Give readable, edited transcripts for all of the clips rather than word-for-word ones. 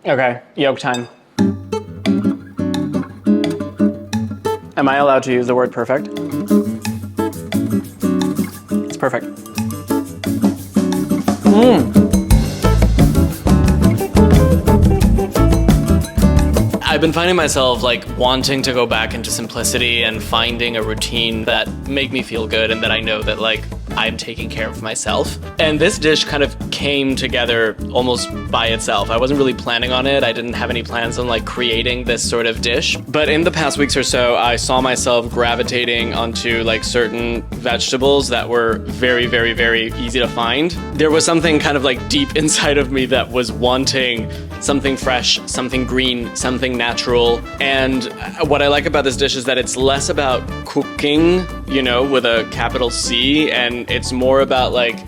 Okay, yolk time. Am I allowed to use the word perfect? It's perfect. I've been finding myself like wanting to go back into simplicity and finding a routine that make me feel good and that I know that like I'm taking care of myself. And this dish kind of came together almost by itself. I wasn't really planning on it. I didn't have any plans on like creating this sort of dish. But in the past weeks or so, I saw myself gravitating onto like certain vegetables that were very, very, very easy to find. There was something kind of like deep inside of me that was wanting something fresh, something green, something natural. And what I like about this dish is that it's less about cooking, you know, with a capital C, and it's more about like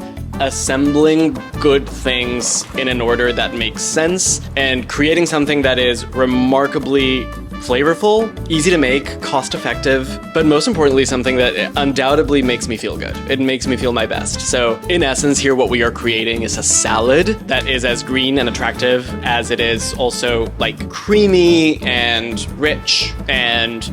assembling good things in an order that makes sense and creating something that is remarkably flavorful, easy to make, cost-effective, but most importantly, something that undoubtedly makes me feel good. It makes me feel my best. So in essence here, what we are creating is a salad that is as green and attractive as it is also like creamy and rich and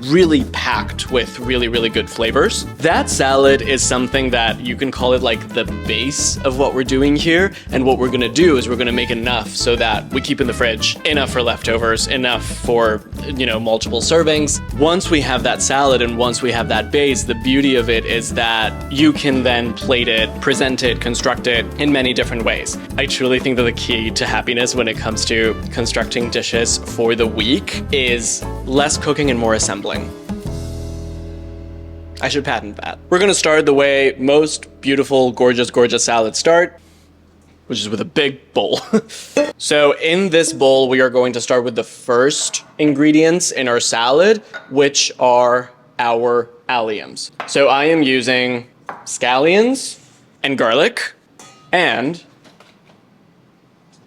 really packed with really, really good flavors. That salad is something that you can call it like the base of what we're doing here. And what we're gonna do is we're gonna make enough so that we keep in the fridge, enough for leftovers, enough for, you know, multiple servings. Once we have that salad and once we have that base, the beauty of it is that you can then plate it, present it, construct it in many different ways. I truly think that the key to happiness when it comes to constructing dishes for the week is less cooking and more assembling. I should patent that. We're gonna start the way most beautiful, gorgeous, gorgeous salads start, which is with a big bowl. So in this bowl, we are going to start with the first ingredients in our salad, which are our alliums. So I am using scallions and garlic and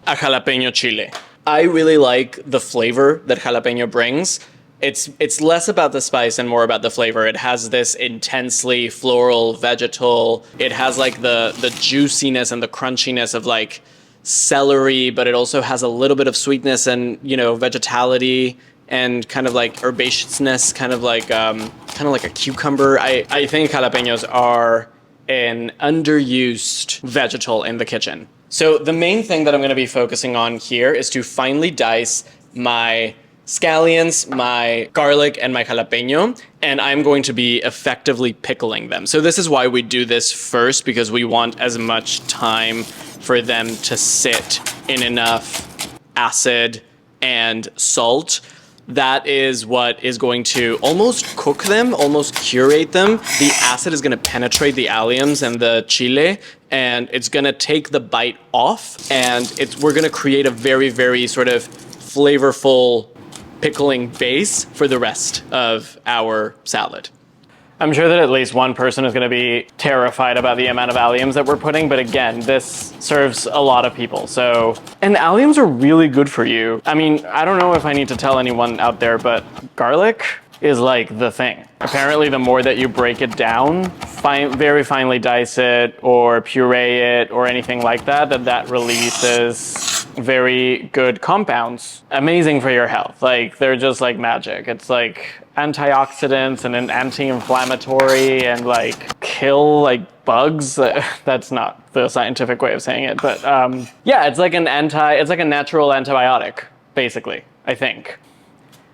a jalapeno chile. I really like the flavor that jalapeno brings. It's less about the spice and more about the flavor. It has this intensely floral, vegetal. It has like the juiciness and the crunchiness of like celery, but it also has a little bit of sweetness and, you know, vegetality and kind of like herbaceousness, kind of like a cucumber. I think jalapenos are an underused vegetal in the kitchen. So the main thing that I'm going to be focusing on here is to finely dice my scallions, my garlic, and my jalapeno, and I'm going to be effectively pickling them. So this is why we do this first, because we want as much time for them to sit in enough acid and salt. That is what is going to almost cook them, almost curate them. The acid is gonna penetrate the alliums and the chile, and it's gonna take the bite off, and we're gonna create a very, very sort of flavorful pickling base for the rest of our salad. I'm sure that at least one person is going to be terrified about the amount of alliums that we're putting, but again, this serves a lot of people. So, and alliums are really good for you. I mean, I don't know if I need to tell anyone out there, but garlic is like the thing. Apparently, the more that you break it down, very finely dice it or puree it or anything like that, that releases very good compounds. Amazing for your health. Like, they're just like magic. It's like antioxidants and an anti-inflammatory and like kill like bugs. That's not the scientific way of saying it, but yeah, it's like a natural antibiotic, basically, I think.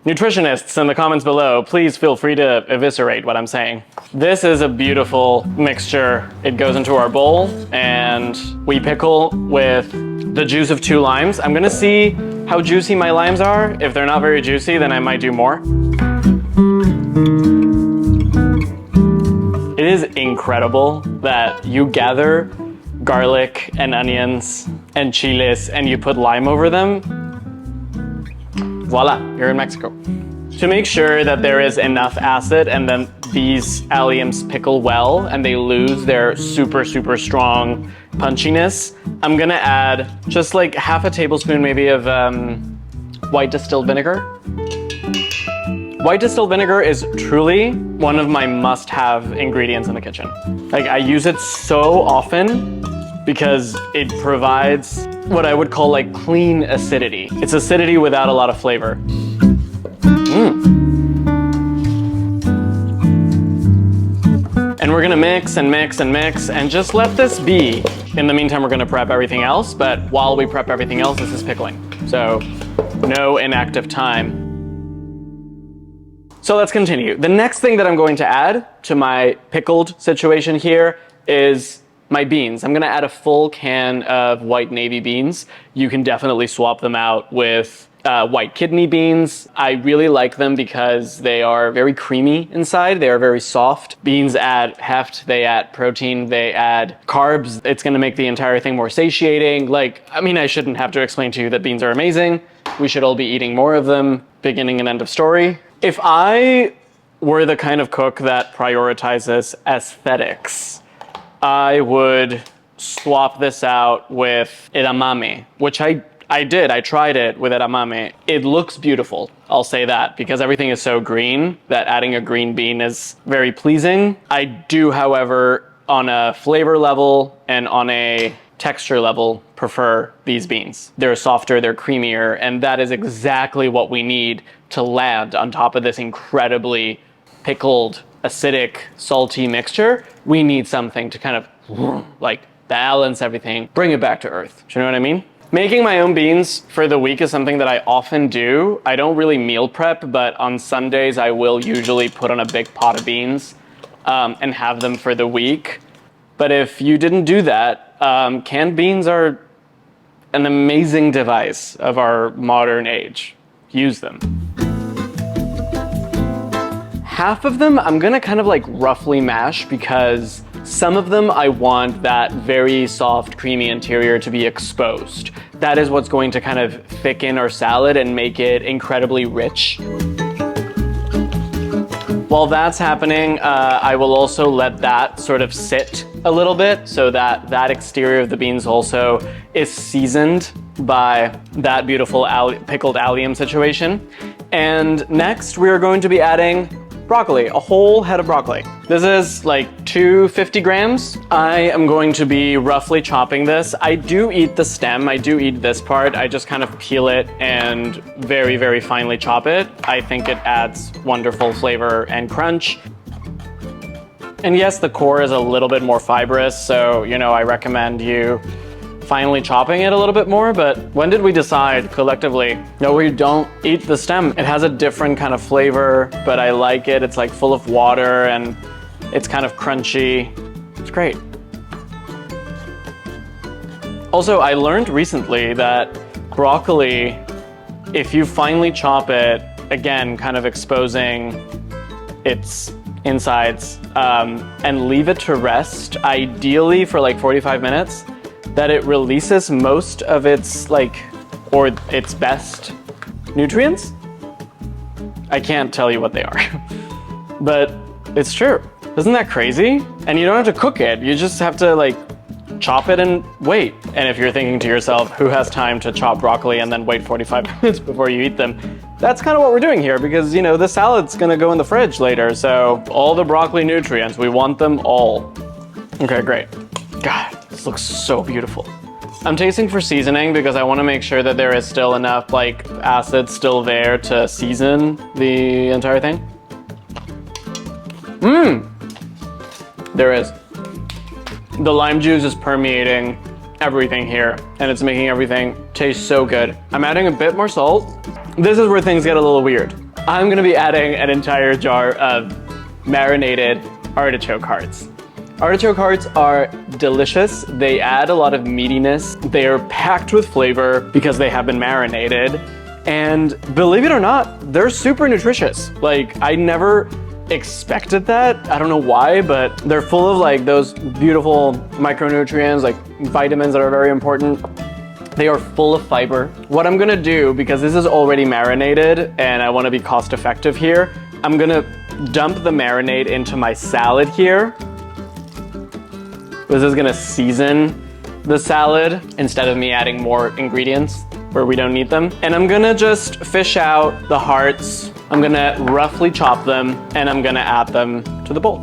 Nutritionists in the comments below, please feel free to eviscerate what I'm saying. This is a beautiful mixture. It goes into our bowl and we pickle with the juice of 2 limes. I'm gonna see how juicy my limes are. If they're not very juicy, then I might do more. It is incredible that you gather garlic and onions and chiles and you put lime over them. Voila, you're in Mexico. To make sure that there is enough acid and then these alliums pickle well and they lose their super, super strong punchiness, I'm gonna add just like half a tablespoon maybe of white distilled vinegar. White distilled vinegar is truly one of my must-have ingredients in the kitchen. Like, I use it so often because it provides what I would call like clean acidity. It's acidity without a lot of flavor. And we're gonna mix and mix and mix and just let this be. In the meantime, we're gonna prep everything else, but while we prep everything else, this is pickling. So no inactive time. So let's continue. The next thing that I'm going to add to my pickled situation here is my beans. I'm gonna add a full can of white navy beans. You can definitely swap them out with white kidney beans. I really like them because they are very creamy inside. They are very soft. Beans add heft, they add protein, they add carbs. It's gonna make the entire thing more satiating. Like, I mean, I shouldn't have to explain to you that beans are amazing. We should all be eating more of them, beginning and end of story. If I were the kind of cook that prioritizes aesthetics, I would swap this out with edamame, which I did. I tried it with edamame. It looks beautiful, I'll say that, because everything is so green that adding a green bean is very pleasing. I do, however, on a flavor level and on a texture level, prefer these beans. They're softer, they're creamier, and that is exactly what we need to land on top of this incredibly pickled, acidic, salty mixture. We need something to kind of like balance everything, bring it back to earth. Do you know what I mean? Making my own beans for the week is something that I often do. I don't really meal prep, but on Sundays I will usually put on a big pot of beans and have them for the week. But if you didn't do that, canned beans are an amazing device of our modern age. Use them. Half of them I'm gonna kind of like roughly mash because some of them I want that very soft, creamy interior to be exposed. That is what's going to kind of thicken our salad and make it incredibly rich. While that's happening, I will also let that sort of sit a little bit so that that exterior of the beans also is seasoned by that beautiful pickled allium situation. And next we are going to be adding broccoli, a whole head of broccoli. This is like 250 grams. I am going to be roughly chopping this. I do eat the stem, I do eat this part. I just kind of peel it and very, very finely chop it. I think it adds wonderful flavor and crunch. And yes, the core is a little bit more fibrous, so, you know, I recommend you finely chopping it a little bit more, but when did we decide collectively, no, we don't eat the stem? It has a different kind of flavor, but I like it. It's like full of water and it's kind of crunchy. It's great. Also, I learned recently that broccoli, if you finely chop it, again, kind of exposing its insides, and leave it to rest, ideally for like 45 minutes, that it releases most of its or its best nutrients. I can't tell you what they are, but it's true. Isn't that crazy? And you don't have to cook it. You just have to like chop it and wait. And if you're thinking to yourself, who has time to chop broccoli and then wait 45 minutes before you eat them? That's kind of what we're doing here because, you know, the salad's gonna go in the fridge later. So all the broccoli nutrients, we want them all. Okay, great. God, this looks so beautiful. I'm tasting for seasoning because I want to make sure that there is still enough like acid still there to season the entire thing. There is. The lime juice is permeating everything here and it's making everything taste so good. I'm adding a bit more salt. This is where things get a little weird. I'm gonna be adding an entire jar of marinated artichoke hearts. Artichoke hearts are delicious. They add a lot of meatiness. They are packed with flavor because they have been marinated. And believe it or not, they're super nutritious. Like, I never expected that. I don't know why, but they're full of like those beautiful micronutrients, like vitamins that are very important. They are full of fiber. What I'm gonna do, because this is already marinated and I wanna be cost effective here, I'm gonna dump the marinade into my salad here. This is gonna season the salad instead of me adding more ingredients where we don't need them. And I'm gonna just fish out the hearts. I'm gonna roughly chop them and I'm gonna add them to the bowl.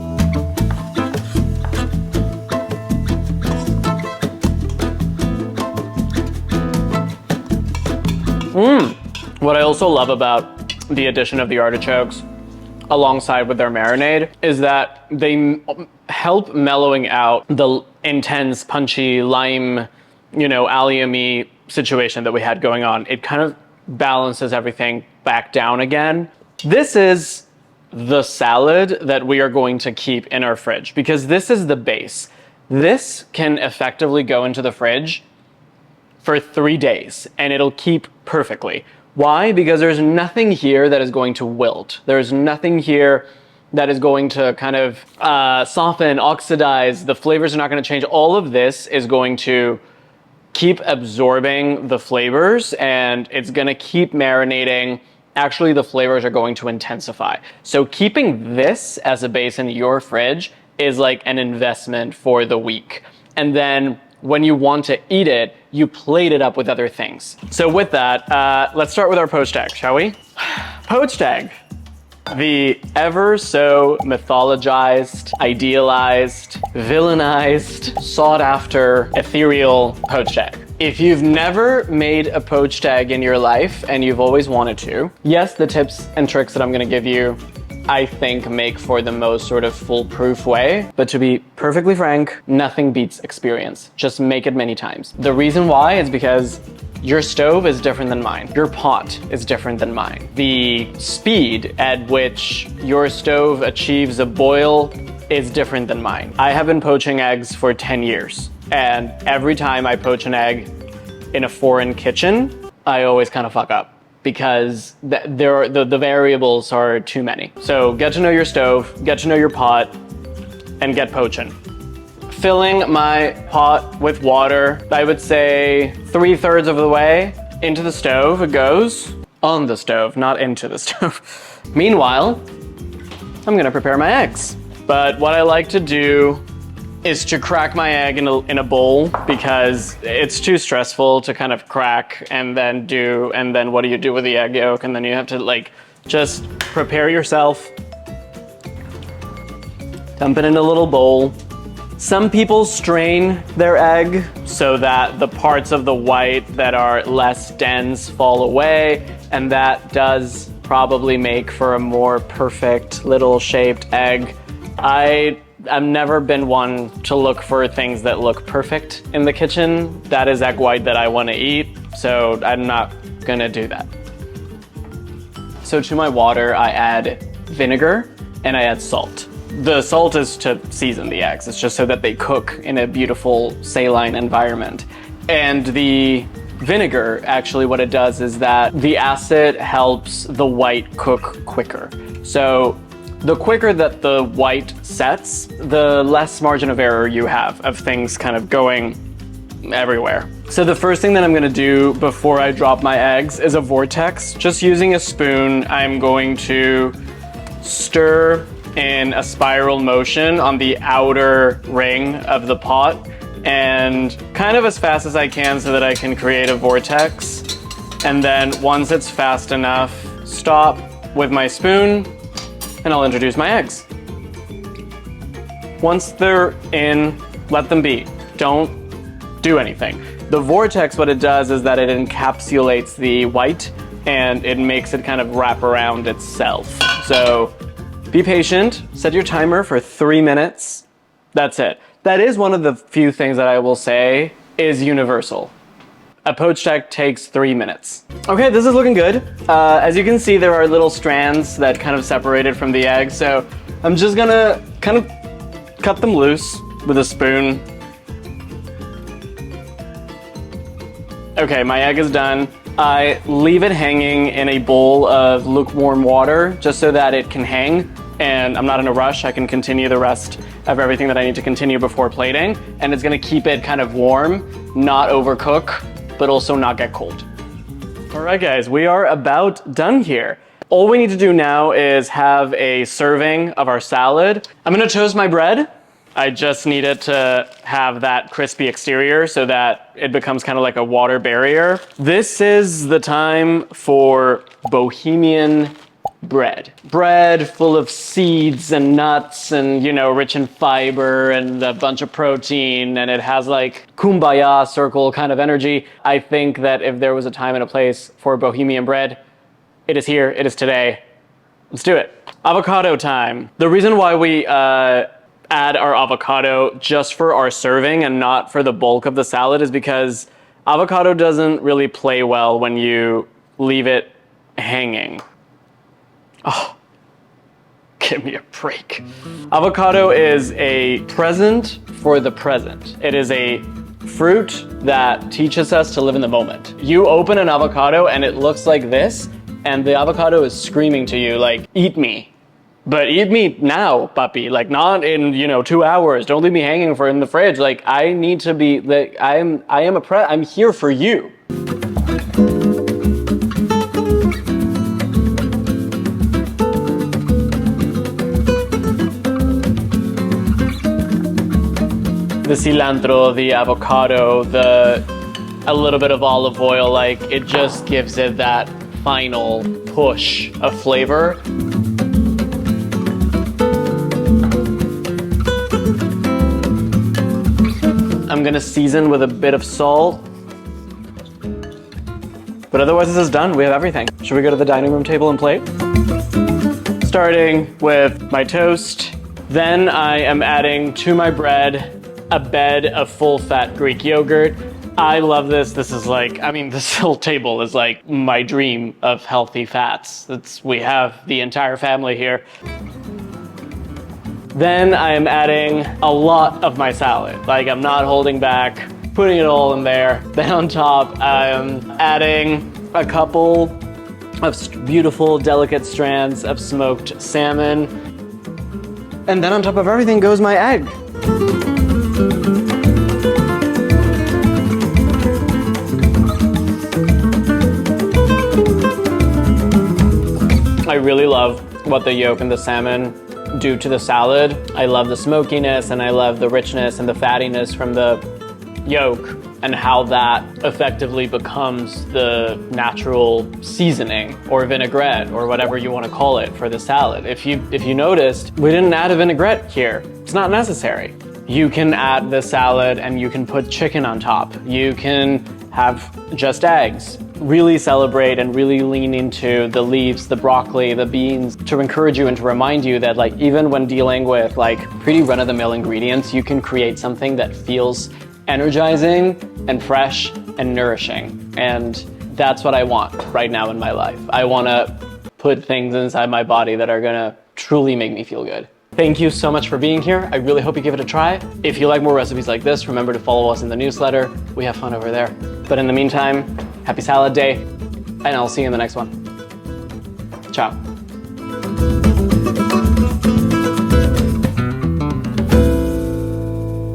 What I also love about the addition of the artichokes alongside with their marinade is that they help mellowing out the intense, punchy, lime, allium-y situation that we had going on. It kind of balances everything back down again. This is the salad that we are going to keep in our fridge because this is the base. This can effectively go into the fridge for 3 days and it'll keep perfectly. Why? Because there's nothing here that is going to wilt. There's nothing here that is going to kind of soften, oxidize. The flavors are not going to change. All of this is going to keep absorbing the flavors and it's going to keep marinating. Actually, the flavors are going to intensify. So keeping this as a base in your fridge is like an investment for the week. And then when you want to eat it, you plate it up with other things. So with that, let's start with our poached egg, shall we? Poached egg. The ever so mythologized, idealized, villainized, sought after, ethereal poached egg. If you've never made a poached egg in your life and you've always wanted to, yes, the tips and tricks that I'm gonna give you, I think make for the most sort of foolproof way. But to be perfectly frank, nothing beats experience. Just make it many times. The reason why is because your stove is different than mine. Your pot is different than mine. The speed at which your stove achieves a boil is different than mine. I have been poaching eggs for 10 years. And every time I poach an egg in a foreign kitchen, I always kind of fuck up because the variables are too many. So get to know your stove, get to know your pot, and get poaching. Filling my pot with water, I would say 3/3 of the way into the stove. It goes on the stove, not into the stove. Meanwhile, I'm gonna prepare my eggs. But what I like to do is to crack my egg in a bowl because it's too stressful to kind of crack and then what do you do with the egg yolk? And then you have to like just prepare yourself. Dump it in a little bowl. Some people strain their egg so that the parts of the white that are less dense fall away, and that does probably make for a more perfect little shaped egg. I've never been one to look for things that look perfect in the kitchen. That is egg white that I want to eat, so I'm not gonna do that. So to my water, I add vinegar and I add salt. The salt is to season the eggs. It's just so that they cook in a beautiful saline environment. And the vinegar, actually what it does is that the acid helps the white cook quicker. So the quicker that the white sets, the less margin of error you have of things kind of going everywhere. So the first thing that I'm gonna do before I drop my eggs is a vortex. Just using a spoon, I'm going to stir in a spiral motion on the outer ring of the pot and kind of as fast as I can so that I can create a vortex. And then once it's fast enough, stop with my spoon and I'll introduce my eggs. Once they're in, let them be. Don't do anything. The vortex, what it does is that it encapsulates the white and it makes it kind of wrap around itself. So be patient, set your timer for 3 minutes. That's it. That is one of the few things that I will say is universal. A poached egg takes 3 minutes. Okay, this is looking good. As you can see, there are little strands that kind of separated from the egg, so I'm just gonna kind of cut them loose with a spoon. Okay, my egg is done. I leave it hanging in a bowl of lukewarm water just so that it can hang, and I'm not in a rush. I can continue the rest of everything that I need to continue before plating, and it's gonna keep it kind of warm, not overcook, but also not get cold. All right, guys, we are about done here. All we need to do now is have a serving of our salad. I'm gonna toast my bread. I just need it to have that crispy exterior so that it becomes kind of like a water barrier. This is the time for bohemian bread. Bread full of seeds and nuts and, you know, rich in fiber and a bunch of protein, and it has like kumbaya circle kind of energy. I think that if there was a time and a place for bohemian bread, it is here, it is today. Let's do it. Avocado time. The reason why we add our avocado just for our serving and not for the bulk of the salad is because avocado doesn't really play well when you leave it hanging. Oh, give me a break. Avocado is a present for the present. It is a fruit that teaches us to live in the moment. You open an avocado and it looks like this, and the avocado is screaming to you like, eat me. But eat me now, puppy. Like, not in, 2 hours. Don't leave me hanging in the fridge. Like, I need to be, like, I'm here for you. The cilantro, the avocado, a little bit of olive oil, like, it just gives it that final push of flavor. I'm gonna season with a bit of salt. But otherwise this is done, we have everything. Should we go to the dining room table and plate? Starting with my toast. Then I am adding to my bread a bed of full-fat Greek yogurt. I love this. This is like, this whole table is like my dream of healthy fats. We have the entire family here. Then I am adding a lot of my salad. Like, I'm not holding back, putting it all in there. Then on top, I'm adding a couple of beautiful, delicate strands of smoked salmon. And then on top of everything goes my egg. I really love what the yolk and the salmon do to the salad. I love the smokiness and I love the richness and the fattiness from the yolk and how that effectively becomes the natural seasoning or vinaigrette or whatever you want to call it for the salad. If you noticed, we didn't add a vinaigrette here. It's not necessary. You can add the salad and you can put chicken on top. You can have just eggs. Really celebrate and really lean into the leaves, the broccoli, the beans to encourage you and to remind you that, like, even when dealing with like pretty run-of-the-mill ingredients, you can create something that feels energizing and fresh and nourishing. And that's what I want right now in my life. I want to put things inside my body that are gonna truly make me feel good. Thank you so much for being here. I really hope you give it a try. If you like more recipes like this, remember to follow us in the newsletter. We have fun over there. But in the meantime, happy salad day, and I'll see you in the next one. Ciao.